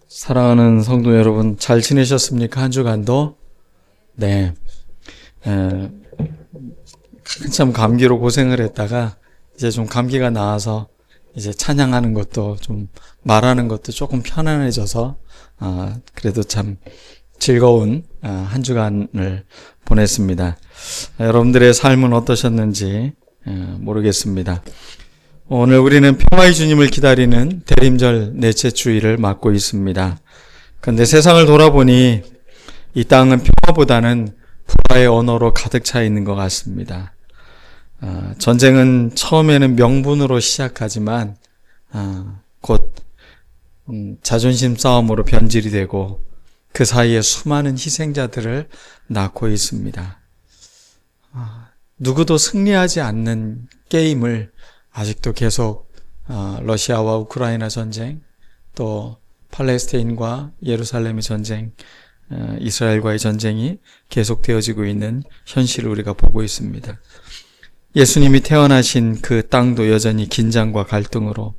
사랑하는 성도 여러분, 잘 지내셨습니까? 한 주간도? 네. 한참 감기로 고생을 했다가 이제 좀 감기가 나아서 이제 찬양하는 것도 좀 말하는 것도 조금 편안해져서 그래도 참 즐거운 한 주간을 보냈습니다. 여러분들의 삶은 어떠셨는지 모르겠습니다. 오늘 우리는 평화의 주님을 기다리는 대림절 넷째 주일을 맞고 있습니다. 그런데 세상을 돌아보니 이 땅은 평화보다는 불화의 언어로 가득 차 있는 것 같습니다. 전쟁은 처음에는 명분으로 시작하지만 곧 자존심 싸움으로 변질이 되고 그 사이에 수많은 희생자들을 낳고 있습니다. 누구도 승리하지 않는 게임을 아직도 계속 러시아와 우크라이나 전쟁, 또 팔레스타인과 예루살렘의 전쟁, 이스라엘과의 전쟁이 계속되어지고 있는 현실을 우리가 보고 있습니다. 예수님이 태어나신 그 땅도 여전히 긴장과 갈등으로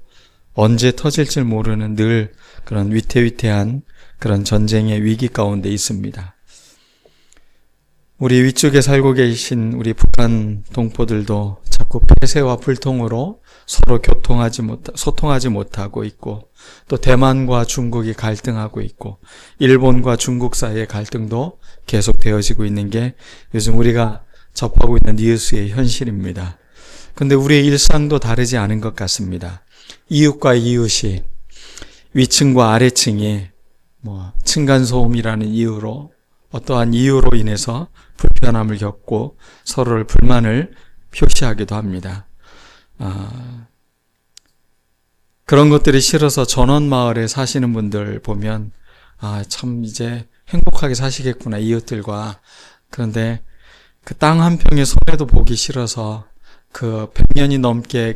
언제 터질지 모르는 늘 그런 위태위태한 그런 전쟁의 위기 가운데 있습니다. 우리 위쪽에 살고 계신 우리 북한 동포들도 자꾸 폐쇄와 불통으로 서로 소통하지 못하고 있고, 또 대만과 중국이 갈등하고 있고, 일본과 중국 사이의 갈등도 계속되어지고 있는 게 요즘 우리가 접하고 있는 뉴스의 현실입니다. 그런데 우리의 일상도 다르지 않은 것 같습니다. 이웃과 이웃이, 위층과 아래층이 층간소음이라는 이유로, 어떠한 이유로 인해서 불편함을 겪고 서로를 불만을 표시하기도 합니다. 그런 것들이 싫어서 전원마을에 사시는 분들 보면 참 이제 행복하게 사시겠구나, 이웃들과. 그런데 그 땅 한 평의 손해도 보기 싫어서 그 100년이 넘게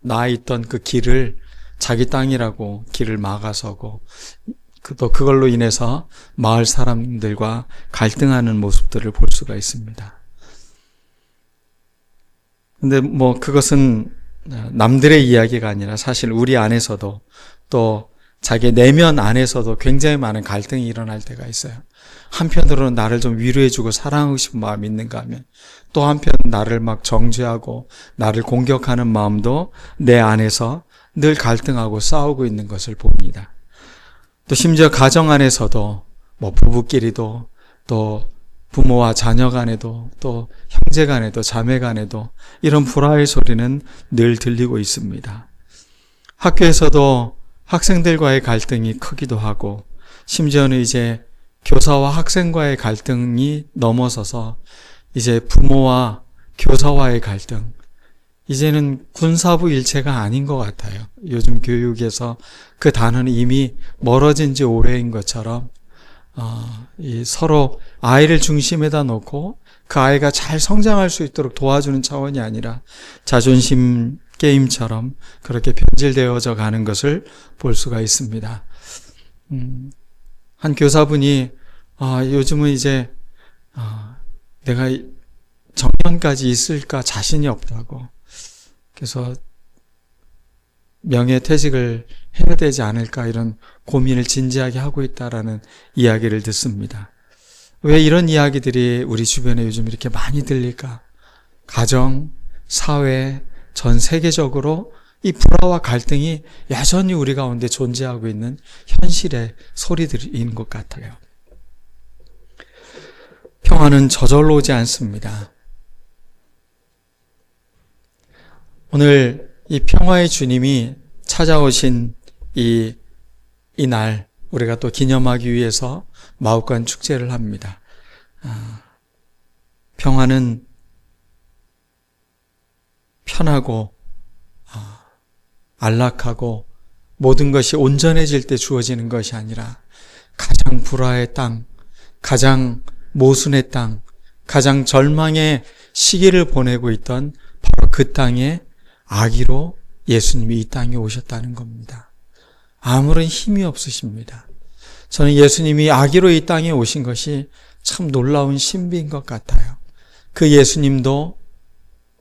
나 있던 그 길을 자기 땅이라고 길을 막아서고, 또 그걸로 인해서 마을 사람들과 갈등하는 모습들을 볼 수가 있습니다. 근데 그것은 남들의 이야기가 아니라 사실 우리 안에서도, 또 자기 내면 안에서도 굉장히 많은 갈등이 일어날 때가 있어요. 한편으로는 나를 좀 위로해주고 사랑하고 싶은 마음이 있는가 하면, 또 한편 나를 막 정죄하고 나를 공격하는 마음도 내 안에서 늘 갈등하고 싸우고 있는 것을 봅니다. 또 심지어 가정 안에서도 부부끼리도, 또 부모와 자녀 간에도, 또 형제 간에도, 자매 간에도 이런 불화의 소리는 늘 들리고 있습니다. 학교에서도 학생들과의 갈등이 크기도 하고, 심지어는 이제 교사와 학생과의 갈등이 넘어서서 이제 부모와 교사와의 갈등, 이제는 군사부 일체가 아닌 것 같아요. 요즘 교육에서 그 단어는 이미 멀어진 지 오래인 것처럼 서로 아이를 중심에다 놓고 그 아이가 잘 성장할 수 있도록 도와주는 차원이 아니라 자존심 게임처럼 그렇게 변질되어져 가는 것을 볼 수가 있습니다. 한 교사분이 요즘은 이제 내가 정년까지 있을까 자신이 없다고, 그래서 명예퇴직을 해야 되지 않을까 이런 고민을 진지하게 하고 있다라는 이야기를 듣습니다. 왜 이런 이야기들이 우리 주변에 요즘 이렇게 많이 들릴까? 가정, 사회, 전 세계적으로 이 불화와 갈등이 여전히 우리 가운데 존재하고 있는 현실의 소리들인 것 같아요. 평화는 저절로 오지 않습니다. 오늘 이 평화의 주님이 찾아오신 이 날 우리가 또 기념하기 위해서 마욱간 축제를 합니다. 평화는 편하고 안락하고 모든 것이 온전해질 때 주어지는 것이 아니라 가장 불화의 땅, 가장 모순의 땅, 가장 절망의 시기를 보내고 있던 바로 그 땅에 아기로 예수님이 이 땅에 오셨다는 겁니다. 아무런 힘이 없으십니다. 저는 예수님이 아기로 이 땅에 오신 것이 참 놀라운 신비인 것 같아요. 그 예수님도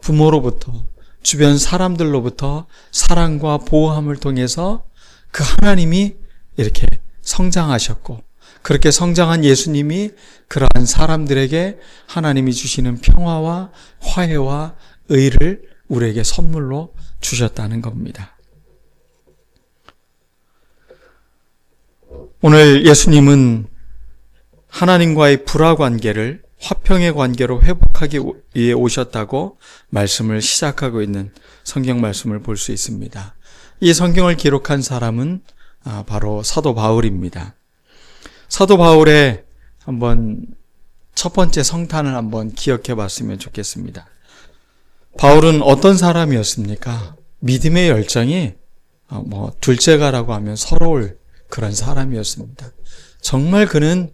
부모로부터, 주변 사람들로부터 사랑과 보호함을 통해서 그 하나님이 이렇게 성장하셨고, 그렇게 성장한 예수님이 그러한 사람들에게 하나님이 주시는 평화와 화해와 의를 우리에게 선물로 주셨다는 겁니다. 오늘 예수님은 하나님과의 불화 관계를 화평의 관계로 회복하기 위해 오셨다고 말씀을 시작하고 있는 성경 말씀을 볼 수 있습니다. 이 성경을 기록한 사람은 바로 사도 바울입니다. 사도 바울의 첫 번째 성탄을 한번 기억해 봤으면 좋겠습니다. 바울은 어떤 사람이었습니까? 믿음의 열정이 둘째가라고 하면 서러울 그런 사람이었습니다. 정말 그는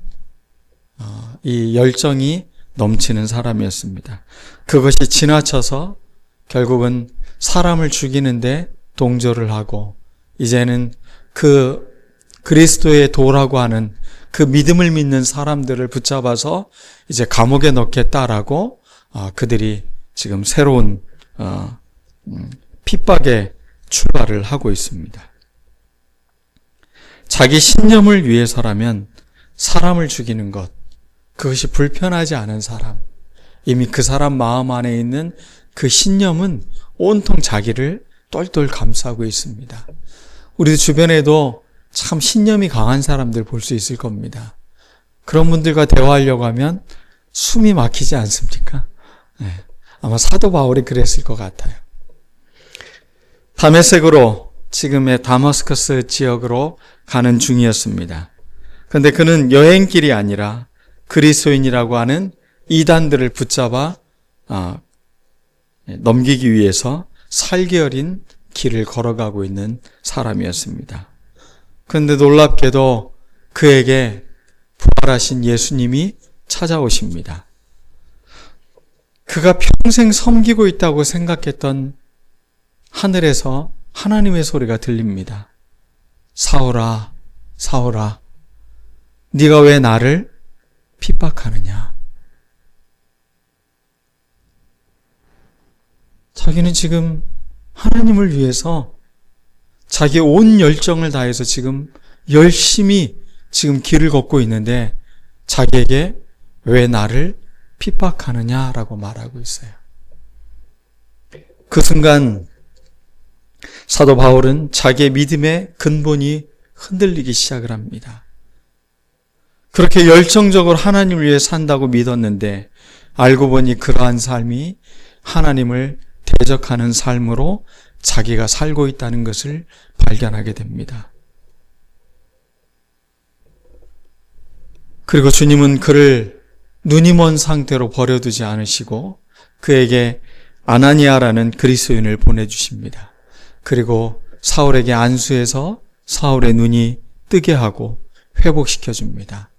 이 열정이 넘치는 사람이었습니다. 그것이 지나쳐서 결국은 사람을 죽이는데 동조를 하고, 이제는 그 그리스도의 도라고 하는 그 믿음을 믿는 사람들을 붙잡아서 이제 감옥에 넣겠다라고 그들이 지금 새로운 핍박의 출발을 하고 있습니다. 자기 신념을 위해서라면 사람을 죽이는 것, 그것이 불편하지 않은 사람, 이미 그 사람 마음 안에 있는 그 신념은 온통 자기를 똘똘 감싸고 있습니다. 우리 주변에도 참 신념이 강한 사람들 볼 수 있을 겁니다. 그런 분들과 대화하려고 하면 숨이 막히지 않습니까? 네. 아마 사도 바울이 그랬을 것 같아요. 다메섹으로, 지금의 다마스커스 지역으로 가는 중이었습니다. 그런데 그는 여행길이 아니라 그리스도인이라고 하는 이단들을 붙잡아 넘기기 위해서 살기어린 길을 걸어가고 있는 사람이었습니다. 그런데 놀랍게도 그에게 부활하신 예수님이 찾아오십니다. 그가 평생 섬기고 있다고 생각했던 하늘에서 하나님의 소리가 들립니다. 사울아, 사울아, 네가 왜 나를 핍박하느냐? 자기는 지금 하나님을 위해서 자기 온 열정을 다해서 지금 열심히 지금 길을 걷고 있는데 자기에게 왜 나를 핍박하느냐라고 말하고 있어요. 그 순간 사도 바울은 자기의 믿음의 근본이 흔들리기 시작을 합니다. 그렇게 열정적으로 하나님을 위해 산다고 믿었는데 알고 보니 그러한 삶이 하나님을 대적하는 삶으로 자기가 살고 있다는 것을 발견하게 됩니다. 그리고 주님은 그를 눈이 먼 상태로 버려두지 않으시고 그에게 아나니아라는 그리스도인을 보내주십니다. 그리고 사울에게 안수해서 사울의 눈이 뜨게 하고 회복시켜 줍니다.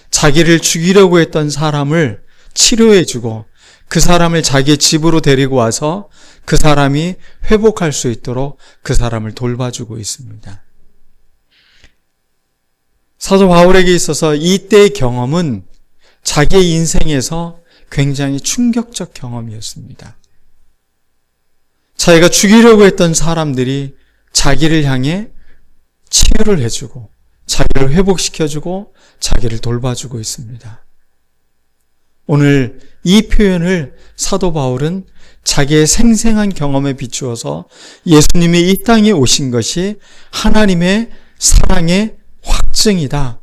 자기를 죽이려고 했던 사람을 치료해주고 그 사람을 자기의 집으로 데리고 와서 그 사람이 회복할 수 있도록 그 사람을 돌봐주고 있습니다. 사도 바울에게 있어서 이때의 경험은 자기의 인생에서 굉장히 충격적 경험이었습니다. 자기가 죽이려고 했던 사람들이 자기를 향해 치유를 해주고 자기를 회복시켜주고 자기를 돌봐주고 있습니다. 오늘 이 표현을 사도 바울은 자기의 생생한 경험에 비추어서 예수님이 이 땅에 오신 것이 하나님의 사랑의 확증이다.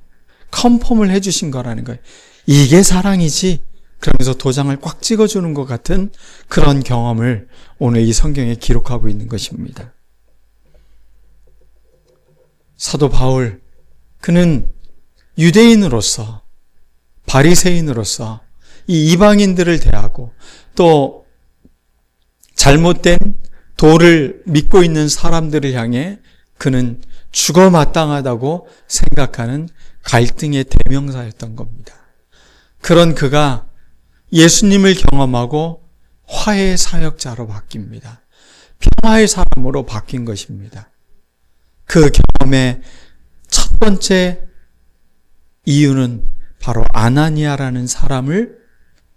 컨펌을 해주신 거라는 거예요. 이게 사랑이지. 그러면서 도장을 꽉 찍어주는 것 같은 그런 경험을 오늘 이 성경에 기록하고 있는 것입니다. 사도 바울, 그는 유대인으로서, 바리새인으로서 이 이방인들을 대하고 또 잘못된 도를 믿고 있는 사람들을 향해 그는 죽어 마땅하다고 생각하는 갈등의 대명사였던 겁니다. 그런 그가 예수님을 경험하고 화해의 사역자로 바뀝니다. 평화의 사람으로 바뀐 것입니다. 그 경험의 첫 번째 이유는 바로 아나니아라는 사람을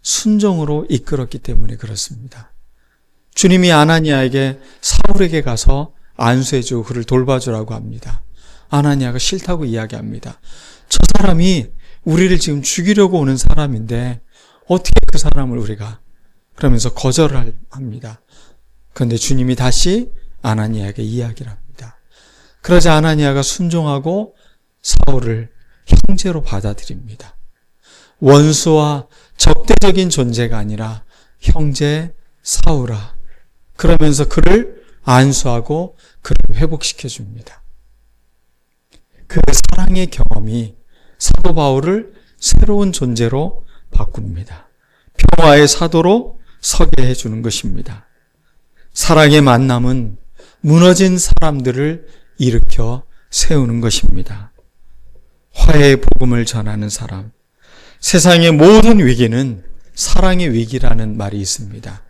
순종으로 이끌었기 때문에 그렇습니다. 주님이 아나니아에게 사울에게 가서 안수해주고 그를 돌봐주라고 합니다. 아나니아가 싫다고 이야기합니다. 저 사람이 우리를 지금 죽이려고 오는 사람인데 어떻게 그 사람을 우리가, 그러면서 거절을 합니다. 그런데 주님이 다시 아나니아에게 이야기를 합니다. 그러자 아나니아가 순종하고 사울을 형제로 받아들입니다. 원수와 적대적인 존재가 아니라 형제 사울아, 그러면서 그를 안수하고 그를 회복시켜 줍니다. 그 사랑의 경험이 사도 바울을 새로운 존재로 바꿉니다. 평화의 사도로 서게 해주는 것입니다. 사랑의 만남은 무너진 사람들을 일으켜 세우는 것입니다. 화해의 복음을 전하는 사람, 세상의 모든 위기는 사랑의 위기라는 말이 있습니다.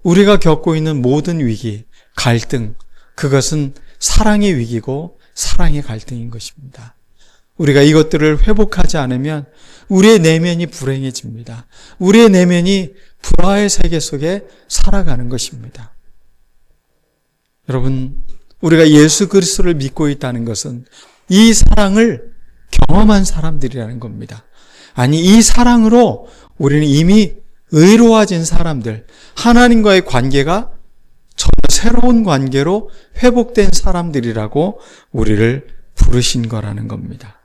우리가 겪고 있는 모든 위기, 갈등, 그것은 사랑의 위기고 사랑의 갈등인 것입니다. 우리가 이것들을 회복하지 않으면 우리의 내면이 불행해집니다. 우리의 내면이 불화의 세계 속에 살아가는 것입니다. 여러분, 우리가 예수 그리스도를 믿고 있다는 것은 이 사랑을 경험한 사람들이라는 겁니다. 아니, 이 사랑으로 우리는 이미 의로워진 사람들, 하나님과의 관계가 전혀 새로운 관계로 회복된 사람들이라고 우리를 부르신 거라는 겁니다.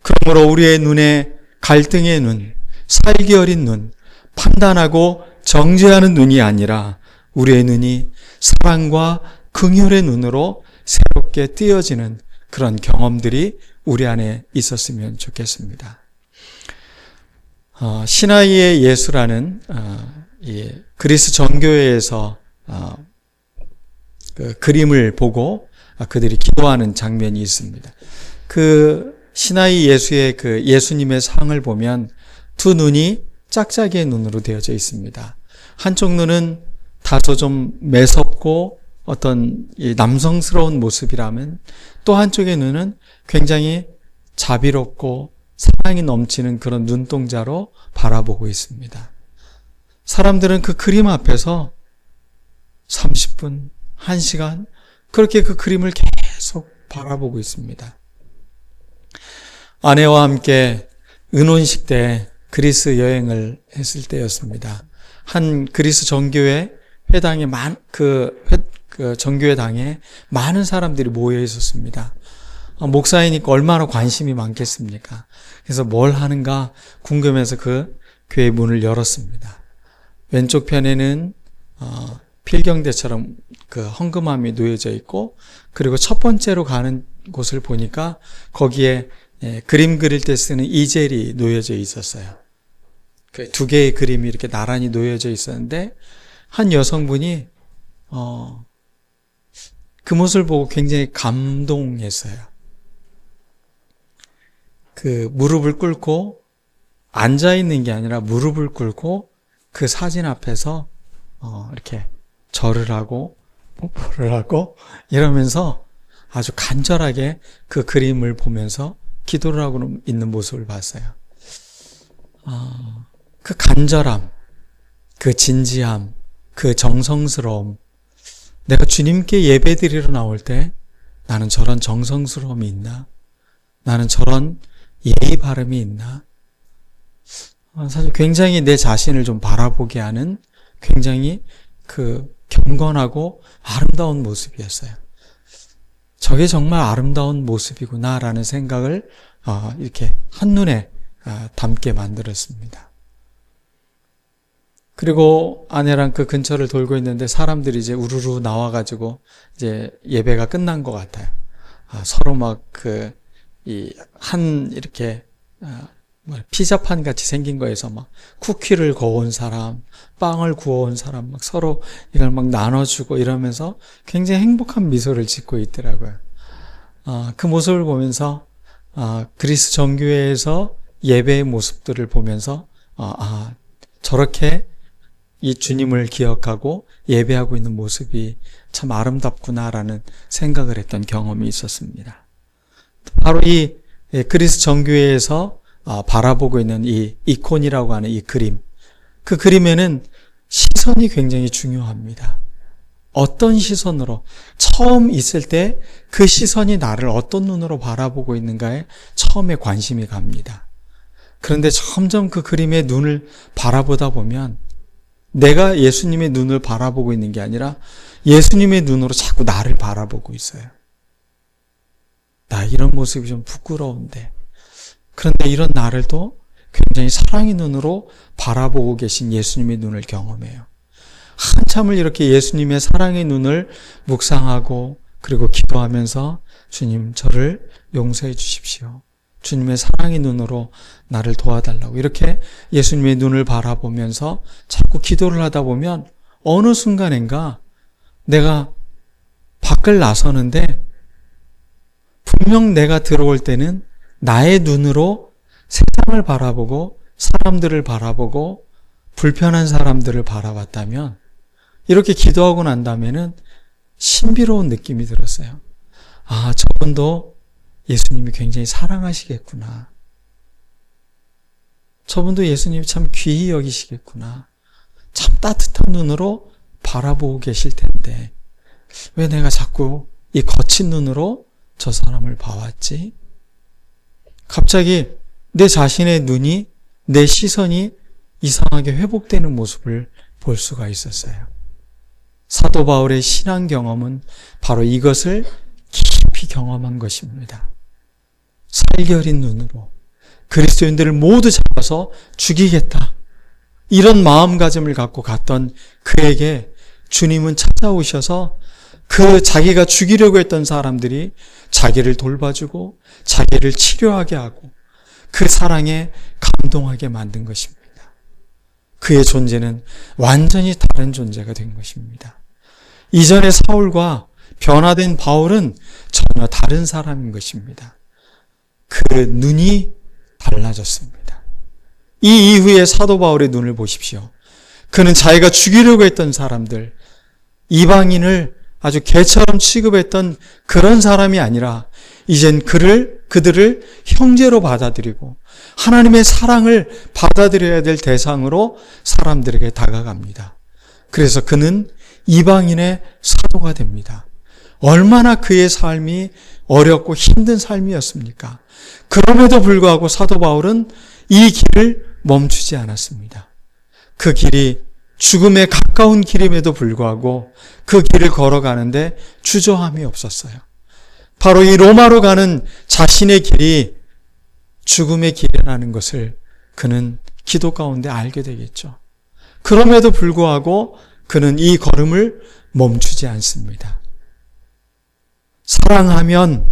그러므로 우리의 눈에 갈등의 눈, 살기 어린 눈, 판단하고 정죄하는 눈이 아니라 우리의 눈이 사랑과 긍휼의 눈으로 새롭게 띄어지는 그런 경험들이 우리 안에 있었으면 좋겠습니다. 시나이의 예수라는 그리스 정교회에서 그 그림을 보고 그들이 기도하는 장면이 있습니다. 그 시나이 예수의 그 예수님의 상을 보면 두 눈이 짝짝이의 눈으로 되어져 있습니다. 한쪽 눈은 다소 좀 매섭고 어떤 남성스러운 모습이라면 또 한쪽의 눈은 굉장히 자비롭고 사랑이 넘치는 그런 눈동자로 바라보고 있습니다. 사람들은 그 그림 앞에서 30분, 1시간 그렇게 그 그림을 계속 바라보고 있습니다. 아내와 함께 은혼식 때 그리스 여행을 했을 때였습니다. 한 그리스 정교회 회당에 그 정교회당에 많은 사람들이 모여 있었습니다. 목사이니까 얼마나 관심이 많겠습니까? 그래서 뭘 하는가 궁금해서 그 교회 문을 열었습니다. 왼쪽 편에는 필경대처럼 그 헌금함이 놓여져 있고, 그리고 첫 번째로 가는 곳을 보니까 거기에 그림 그릴 때 쓰는 이젤이 놓여져 있었어요. 그 두 개의 그림이 이렇게 나란히 놓여져 있었는데 한 여성분이 그 모습을 보고 굉장히 감동했어요. 그 무릎을 꿇고 앉아 있는 게 아니라 무릎을 꿇고 그 사진 앞에서 이렇게 절을 하고 뽀뽀를 하고 이러면서 아주 간절하게 그 그림을 보면서 기도를 하고 있는 모습을 봤어요. 그 간절함, 그 진지함, 그 정성스러움, 내가 주님께 예배드리러 나올 때 나는 저런 정성스러움이 있나? 나는 저런 예의 바름이 있나? 사실 굉장히 내 자신을 좀 바라보게 하는 굉장히 그 경건하고 아름다운 모습이었어요. 저게 정말 아름다운 모습이구나라는 생각을 이렇게 한눈에 담게 만들었습니다. 그리고 아내랑 그 근처를 돌고 있는데 사람들이 이제 우르르 나와가지고 이제 예배가 끝난 것 같아요. 서로 막 이렇게 피자판 같이 생긴 거에서 막 쿠키를 구워온 사람, 빵을 구워온 사람 막 서로 이걸 막 나눠주고 이러면서 굉장히 행복한 미소를 짓고 있더라고요. 그 모습을 보면서 그리스 정교회에서 예배의 모습들을 보면서 저렇게 이 주님을 기억하고 예배하고 있는 모습이 참 아름답구나라는 생각을 했던 경험이 있었습니다. 바로 이 그리스 정교회에서 바라보고 있는 이 이콘이라고 하는 이 그림, 그 그림에는 시선이 굉장히 중요합니다. 어떤 시선으로, 처음 있을 때 그 시선이 나를 어떤 눈으로 바라보고 있는가에 처음에 관심이 갑니다. 그런데 점점 그 그림의 눈을 바라보다 보면 내가 예수님의 눈을 바라보고 있는 게 아니라 예수님의 눈으로 자꾸 나를 바라보고 있어요. 나 이런 모습이 좀 부끄러운데. 그런데 이런 나를 또 굉장히 사랑의 눈으로 바라보고 계신 예수님의 눈을 경험해요. 한참을 이렇게 예수님의 사랑의 눈을 묵상하고 그리고 기도하면서 주님 저를 용서해 주십시오. 주님의 사랑의 눈으로 나를 도와달라고 이렇게 예수님의 눈을 바라보면서 자꾸 기도를 하다 보면 어느 순간인가 내가 밖을 나서는데 분명 내가 들어올 때는 나의 눈으로 세상을 바라보고 사람들을 바라보고 불편한 사람들을 바라봤다면 이렇게 기도하고 난 다음에는 신비로운 느낌이 들었어요. 아, 저분도 예수님이 굉장히 사랑하시겠구나. 저분도 예수님이 참 귀히 여기시겠구나. 참 따뜻한 눈으로 바라보고 계실 텐데 왜 내가 자꾸 이 거친 눈으로 저 사람을 봐왔지? 갑자기 내 자신의 눈이, 내 시선이 이상하게 회복되는 모습을 볼 수가 있었어요. 사도 바울의 신앙 경험은 바로 이것을 깊이 경험한 것입니다. 살결인 눈으로 그리스도인들을 모두 잡아서 죽이겠다. 이런 마음가짐을 갖고 갔던 그에게 주님은 찾아오셔서 그 자기가 죽이려고 했던 사람들이 자기를 돌봐주고 자기를 치료하게 하고 그 사랑에 감동하게 만든 것입니다. 그의 존재는 완전히 다른 존재가 된 것입니다. 이전의 사울과 변화된 바울은 전혀 다른 사람인 것입니다. 그 눈이 달라졌습니다. 이 이후에 사도 바울의 눈을 보십시오. 그는 자기가 죽이려고 했던 사람들, 이방인을 아주 개처럼 취급했던 그런 사람이 아니라 이젠 그들을 형제로 받아들이고 하나님의 사랑을 받아들여야 될 대상으로 사람들에게 다가갑니다. 그래서 그는 이방인의 사도가 됩니다. 얼마나 그의 삶이 어렵고 힘든 삶이었습니까? 그럼에도 불구하고 사도 바울은 이 길을 멈추지 않았습니다. 그 길이 죽음에 가까운 길임에도 불구하고 그 길을 걸어가는데 주저함이 없었어요. 바로 이 로마로 가는 자신의 길이 죽음의 길이라는 것을 그는 기도 가운데 알게 되겠죠. 그럼에도 불구하고 그는 이 걸음을 멈추지 않습니다. 사랑하면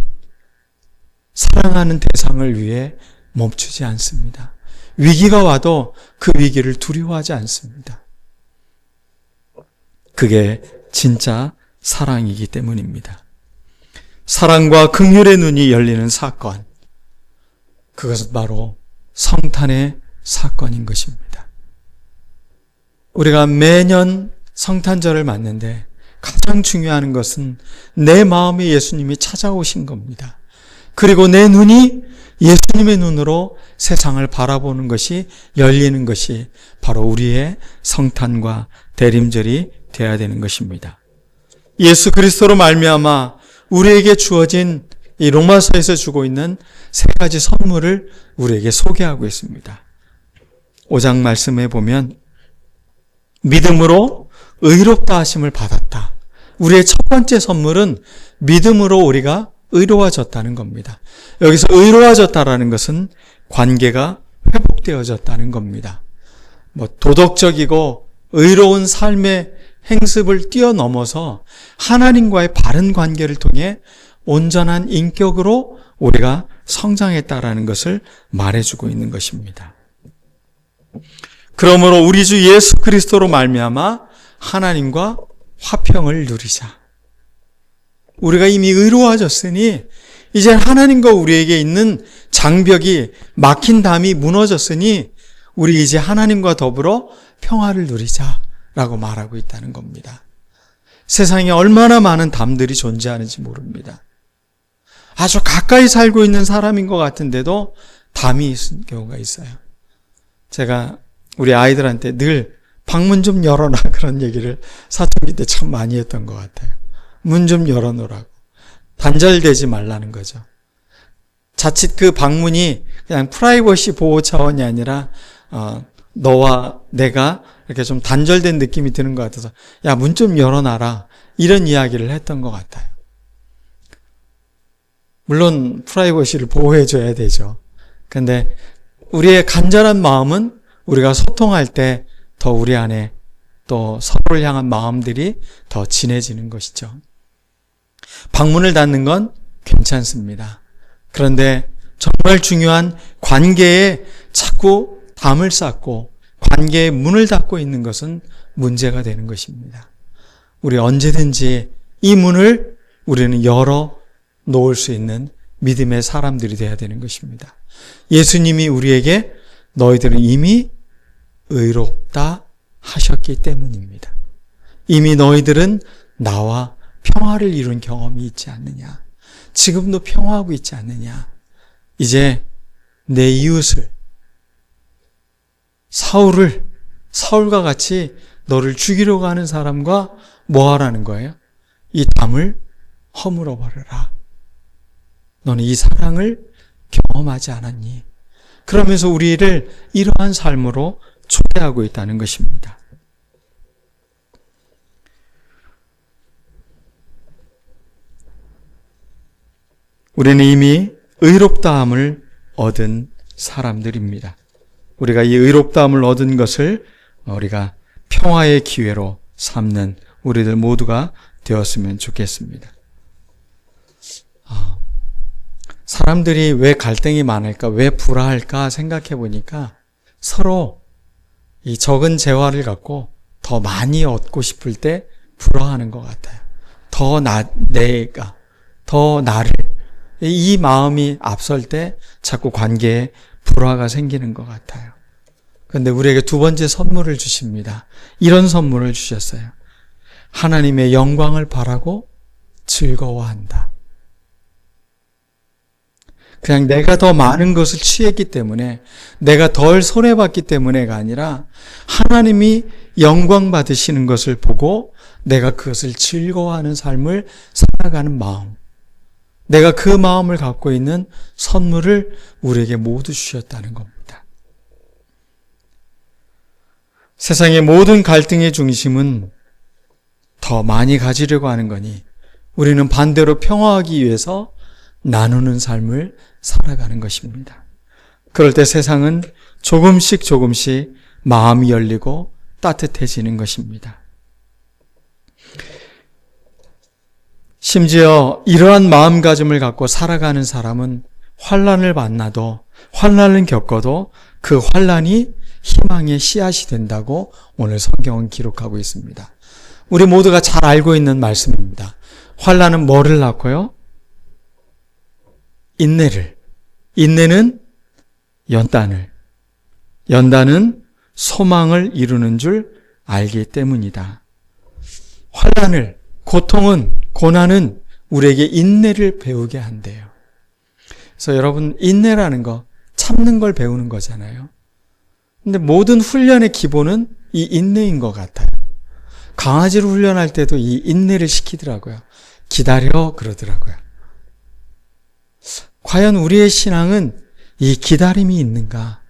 사랑하는 대상을 위해 멈추지 않습니다. 위기가 와도 그 위기를 두려워하지 않습니다. 그게 진짜 사랑이기 때문입니다. 사랑과 긍휼의 눈이 열리는 사건, 그것은 바로 성탄의 사건인 것입니다. 우리가 매년 성탄절을 맞는데 가장 중요한 것은 내 마음에 예수님이 찾아오신 겁니다. 그리고 내 눈이 예수님의 눈으로 세상을 바라보는 것이 열리는 것이 바로 우리의 성탄과 대림절이 되어야 되는 것입니다. 예수 그리스도로 말미암아 우리에게 주어진 이 로마서에서 주고 있는 세 가지 선물을 우리에게 소개하고 있습니다. 5장 말씀에 보면 믿음으로 의롭다 하심을 받았다. 우리의 첫 번째 선물은 믿음으로 우리가 의로워졌다는 겁니다. 여기서 의로워졌다라는 것은 관계가 회복되어졌다는 겁니다. 도덕적이고 의로운 삶의 행습을 뛰어넘어서 하나님과의 바른 관계를 통해 온전한 인격으로 우리가 성장했다라는 것을 말해주고 있는 것입니다. 그러므로 우리 주 예수 그리스도로 말미암아 하나님과 화평을 누리자. 우리가 이미 의로워졌으니 이제 하나님과 우리에게 있는 장벽이 막힌 담이 무너졌으니 우리 이제 하나님과 더불어 평화를 누리자라고 말하고 있다는 겁니다. 세상에 얼마나 많은 담들이 존재하는지 모릅니다. 아주 가까이 살고 있는 사람인 것 같은데도 담이 있는 경우가 있어요. 제가 우리 아이들한테 늘 방문 좀 열어놔. 그런 얘기를 사춘기 때 참 많이 했던 것 같아요. 문 좀 열어놓으라고. 단절되지 말라는 거죠. 자칫 그 방문이 그냥 프라이버시 보호 차원이 아니라 너와 내가 이렇게 좀 단절된 느낌이 드는 것 같아서 야, 문 좀 열어놔라. 이런 이야기를 했던 것 같아요. 물론 프라이버시를 보호해줘야 되죠. 근데 우리의 간절한 마음은 우리가 소통할 때 더 우리 안에 또 서로를 향한 마음들이 더 진해지는 것이죠. 방문을 닫는 건 괜찮습니다. 그런데 정말 중요한 관계에 자꾸 담을 쌓고 관계의 문을 닫고 있는 것은 문제가 되는 것입니다. 우리 언제든지 이 문을 우리는 열어 놓을 수 있는 믿음의 사람들이 되어야 되는 것입니다. 예수님이 우리에게 너희들은 이미 의롭다 하셨기 때문입니다. 이미 너희들은 나와 평화를 이룬 경험이 있지 않느냐. 지금도 평화하고 있지 않느냐. 이제 내 이웃을, 사울과 같이 너를 죽이려고 하는 사람과 뭐 하라는 거예요? 이 담을 허물어 버려라. 너는 이 사랑을 경험하지 않았니? 그러면서 우리를 이러한 삶으로 초대하고 있다는 것입니다. 우리는 이미 의롭다함을 얻은 사람들입니다. 우리가 이 의롭다함을 얻은 것을 우리가 평화의 기회로 삼는 우리들 모두가 되었으면 좋겠습니다. 사람들이 왜 갈등이 많을까, 왜 불화할까 생각해 보니까 서로 이 적은 재화를 갖고 더 많이 얻고 싶을 때 불화하는 것 같아요. 더 나를. 이 마음이 앞설 때 자꾸 관계에 불화가 생기는 것 같아요. 그런데 우리에게 두 번째 선물을 주십니다. 이런 선물을 주셨어요. 하나님의 영광을 바라고 즐거워한다. 그냥 내가 더 많은 것을 취했기 때문에, 내가 덜 손해봤기 때문에가 아니라 하나님이 영광 받으시는 것을 보고 내가 그것을 즐거워하는 삶을 살아가는 마음, 내가 그 마음을 갖고 있는 선물을 우리에게 모두 주셨다는 겁니다. 세상의 모든 갈등의 중심은 더 많이 가지려고 하는 거니 우리는 반대로 평화하기 위해서 나누는 삶을 살아가는 것입니다. 그럴 때 세상은 조금씩 마음이 열리고 따뜻해지는 것입니다. 심지어 이러한 마음가짐을 갖고 살아가는 사람은 환난을 만나도, 환난을 겪어도 그 환난이 희망의 씨앗이 된다고 오늘 성경은 기록하고 있습니다. 우리 모두가 잘 알고 있는 말씀입니다. 환난은 뭐를 낳고요? 인내를. 인내는 연단을. 연단은 소망을 이루는 줄 알기 때문이다. 환난을, 고난은 우리에게 인내를 배우게 한대요. 그래서 여러분, 인내라는 거, 참는 걸 배우는 거잖아요. 근데 모든 훈련의 기본은 이 인내인 것 같아요. 강아지를 훈련할 때도 이 인내를 시키더라고요. 기다려 그러더라고요. 과연 우리의 신앙은 이 기다림이 있는가?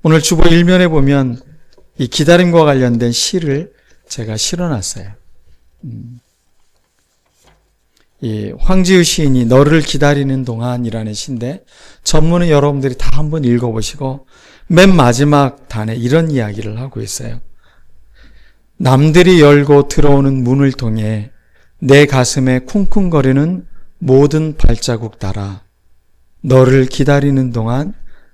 오늘 주보 1면에 보면 이 기다림과 관련된 시를 제가 실어놨어요. 이 황지우 시인이 너를 기다리는 동안이라는 시인데 전문은 여러분들이 다 한번 읽어보시고 맨 마지막 단에 이런 이야기를 하고 있어요. 남들이 열고 들어오는 문을 통해 내 가슴에 쿵쿵거리는 모든 발자국 따라 너를 기다리는 동안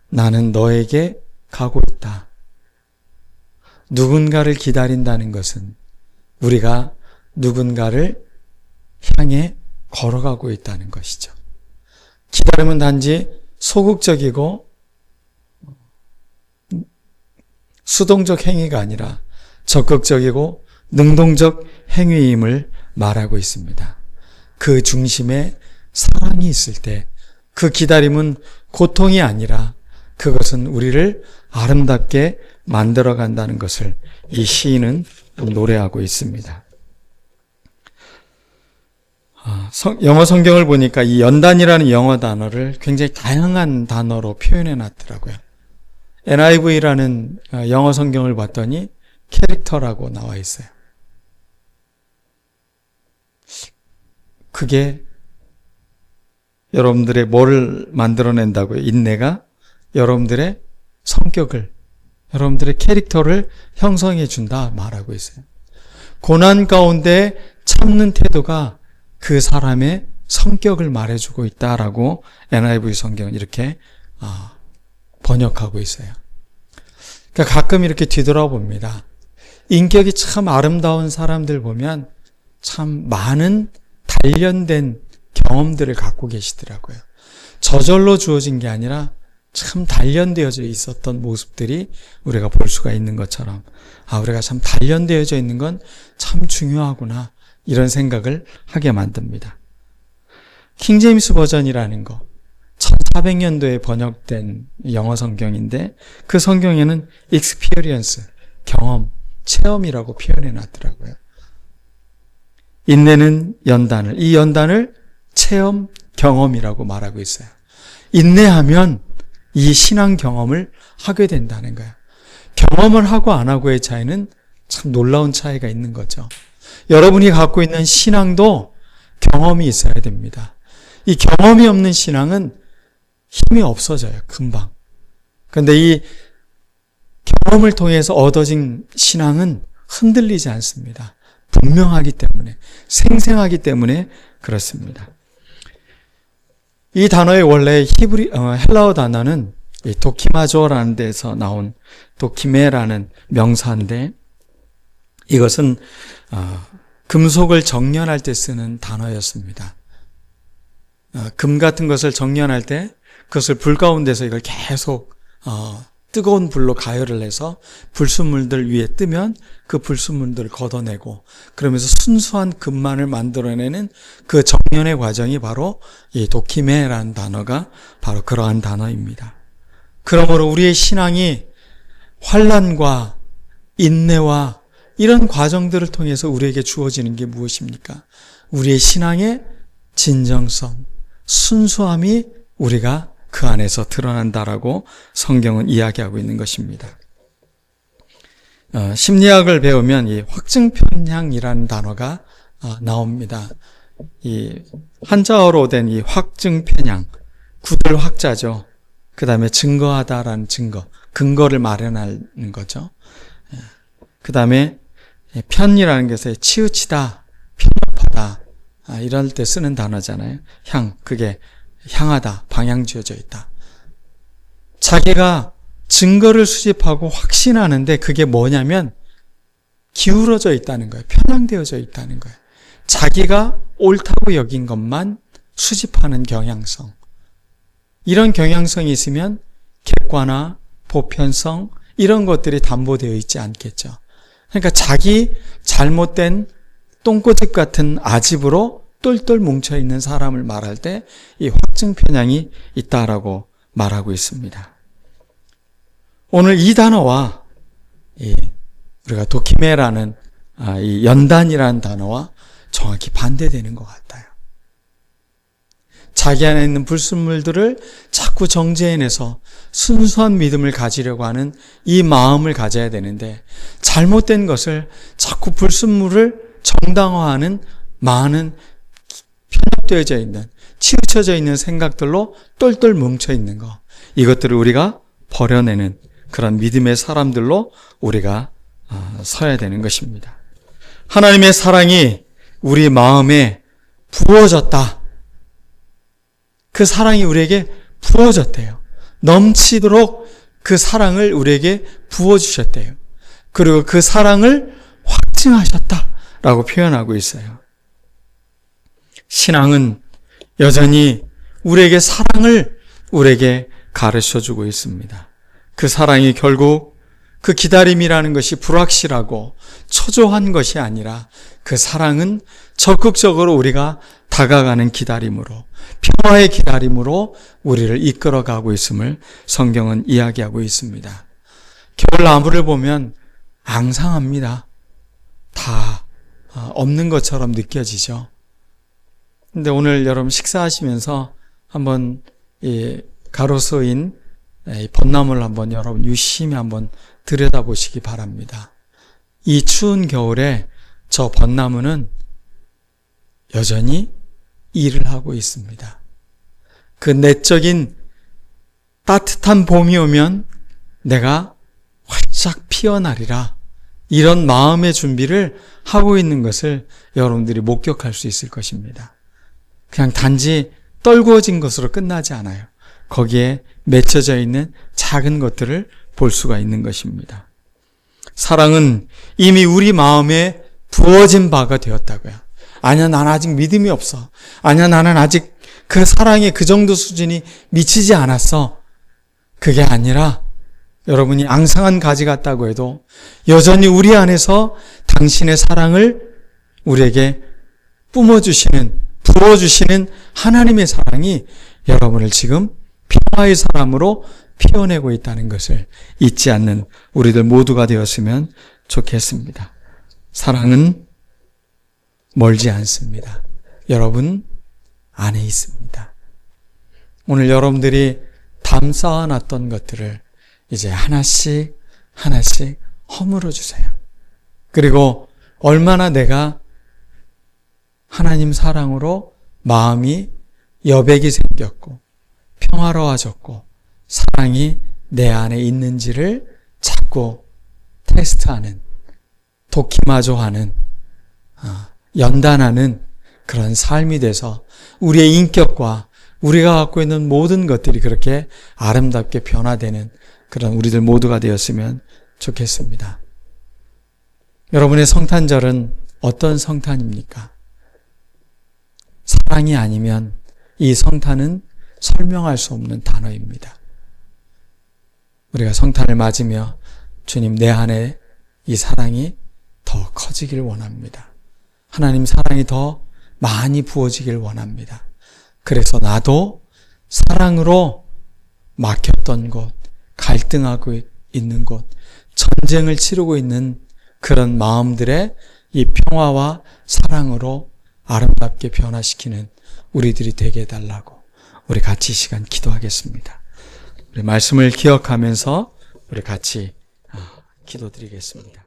나는 너에게 가고 있다. 누군가를 기다린다는 것은 우리가 누군가를 향해 걸어가고 있다는 것이죠. 기다림은 단지 소극적이고 수동적 행위가 아니라 적극적이고 능동적 행위임을 말하고 있습니다. 그 중심에 사랑이 있을 때 그 기다림은 고통이 아니라 그것은 우리를 아름답게 만들어 간다는 것을 이 시인은 노래하고 있습니다. 영어 성경을 보니까 이 연단이라는 영어 단어를 굉장히 다양한 단어로 표현해 놨더라고요. NIV라는 영어 성경을 봤더니 캐릭터라고 나와 있어요. 그게 여러분들의 뭐를 만들어낸다고요? 인내가 여러분들의 성격을, 여러분들의 캐릭터를 형성해 준다 말하고 있어요. 고난 가운데 참는 태도가 그 사람의 성격을 말해주고 있다라고 NIV 성경은 이렇게 번역하고 있어요. 그러니까 가끔 이렇게 뒤돌아봅니다. 인격이 참 아름다운 사람들 보면 참 많은 단련된 경험들을 갖고 계시더라고요. 저절로 주어진 게 아니라 참 단련되어져 있었던 모습들이 우리가 볼 수가 있는 것처럼 우리가 참 단련되어져 있는 건 참 중요하구나 이런 생각을 하게 만듭니다. 킹제임스 버전이라는 거 1400년도에 번역된 영어 성경인데 그 성경에는 experience, 경험, 체험이라고 표현해 놨더라고요. 인내는 연단을, 이 연단을 체험, 경험이라고 말하고 있어요. 인내하면 이 신앙 경험을 하게 된다는 거예요. 경험을 하고 안 하고의 차이는 참 놀라운 차이가 있는 거죠. 여러분이 갖고 있는 신앙도 경험이 있어야 됩니다. 이 경험이 없는 신앙은 힘이 없어져요, 금방. 그런데 이 경험을 통해서 얻어진 신앙은 흔들리지 않습니다. 분명하기 때문에, 생생하기 때문에 그렇습니다. 이 단어의 원래 헬라어 단어는 도키마조라는 데서 나온 도키메라는 명사인데 이것은 금속을 정련할 때 쓰는 단어였습니다. 금 같은 것을 정련할 때 그것을 불 가운데서 이걸 계속 뜨거운 불로 가열을 해서 불순물들 위에 뜨면 그 불순물들을 걷어내고 그러면서 순수한 금만을 만들어내는 그 정련의 과정이 바로 이 도키메라는 단어가 바로 그러한 단어입니다. 그러므로 우리의 신앙이 환난과 인내와 이런 과정들을 통해서 우리에게 주어지는 게 무엇입니까? 우리의 신앙의 진정성, 순수함이 우리가 그 안에서 드러난다라고 성경은 이야기하고 있는 것입니다. 심리학을 배우면 이 확증편향이라는 단어가 나옵니다. 이 한자어로 된 이 확증편향, 구들 확자죠. 그 다음에 증거하다라는 근거를 마련하는 거죠. 그 다음에 편이라는 것에 치우치다, 편협하다 이럴 때 쓰는 단어잖아요. 그게 향하다, 방향 지어져 있다. 자기가 증거를 수집하고 확신하는데 그게 뭐냐면 기울어져 있다는 거예요. 편향되어져 있다는 거예요. 자기가 옳다고 여긴 것만 수집하는 경향성. 이런 경향성이 있으면 객관화, 보편성 이런 것들이 담보되어 있지 않겠죠. 그러니까 자기 잘못된 똥꼬집 같은 아집으로 똘똘 뭉쳐있는 사람을 말할 때 이 확증 편향이 있다라고 말하고 있습니다. 오늘 이 단어와 우리가 도키메라는 이 연단이라는 단어와 정확히 반대되는 것 같아요. 자기 안에 있는 불순물들을 자꾸 정죄해내서 순수한 믿음을 가지려고 하는 이 마음을 가져야 되는데 잘못된 것을 자꾸 불순물을 정당화하는 많은 편협되어져 있는 치우쳐져 있는 생각들로 똘똘 뭉쳐있는 것 이것들을 우리가 버려내는 그런 믿음의 사람들로 우리가 서야 되는 것입니다. 하나님의 사랑이 우리 마음에 부어졌다. 그 사랑이 우리에게 부어졌대요. 넘치도록 그 사랑을 우리에게 부어주셨대요. 그리고 그 사랑을 확증하셨다라고 표현하고 있어요. 신앙은 여전히 우리에게 사랑을 우리에게 가르쳐주고 있습니다. 그 사랑이 결국 그 기다림이라는 것이 불확실하고 초조한 것이 아니라 그 사랑은 적극적으로 우리가 다가가는 기다림으로 평화의 기다림으로 우리를 이끌어가고 있음을 성경은 이야기하고 있습니다. 겨울나무를 보면 앙상합니다. 다 없는 것처럼 느껴지죠. 근데 오늘 여러분 식사하시면서 한번 이 가로수인 이 벚나무를 한번 여러분 유심히 한번 들여다보시기 바랍니다. 이 추운 겨울에 저 벚나무는 여전히 일을 하고 있습니다. 그 내적인 따뜻한 봄이 오면 내가 활짝 피어나리라, 이런 마음의 준비를 하고 있는 것을 여러분들이 목격할 수 있을 것입니다. 그냥 단지 떨구어진 것으로 끝나지 않아요. 거기에 맺혀져 있는 작은 것들을 볼 수가 있는 것입니다. 사랑은 이미 우리 마음에 부어진 바가 되었다고요. 아니야, 나는 아직 믿음이 없어. 아니야, 나는 아직 그 사랑의 그 정도 수준이 미치지 않았어. 그게 아니라 여러분이 앙상한 가지 같다고 해도 여전히 우리 안에서 당신의 사랑을 우리에게 뿜어주시는, 부어주시는 하나님의 사랑이 여러분을 지금 평화의 사람으로 피워내고 있다는 것을 잊지 않는 우리들 모두가 되었으면 좋겠습니다. 사랑은 멀지 않습니다. 여러분 안에 있습니다. 오늘 여러분들이 담 쌓아놨던 것들을 이제 하나씩 하나씩 허물어 주세요. 그리고 얼마나 내가 하나님 사랑으로 마음이 여백이 생겼고 평화로워졌고 사랑이 내 안에 있는지를 자꾸 테스트하는, 도키마조하는, 연단하는 그런 삶이 돼서 우리의 인격과 우리가 갖고 있는 모든 것들이 그렇게 아름답게 변화되는 그런 우리들 모두가 되었으면 좋겠습니다. 여러분의 성탄절은 어떤 성탄입니까? 사랑이 아니면 이 성탄은 설명할 수 없는 단어입니다. 우리가 성탄을 맞으며 주님, 내 안에 이 사랑이 더 커지길 원합니다. 하나님 사랑이 더 많이 부어지길 원합니다. 그래서 나도 사랑으로 막혔던 곳, 갈등하고 있는 곳, 전쟁을 치르고 있는 그런 마음들의 이 평화와 사랑으로 아름답게 변화시키는 우리들이 되게 해달라고 우리 같이 이 시간 기도하겠습니다. 우리 말씀을 기억하면서 우리 같이 기도드리겠습니다.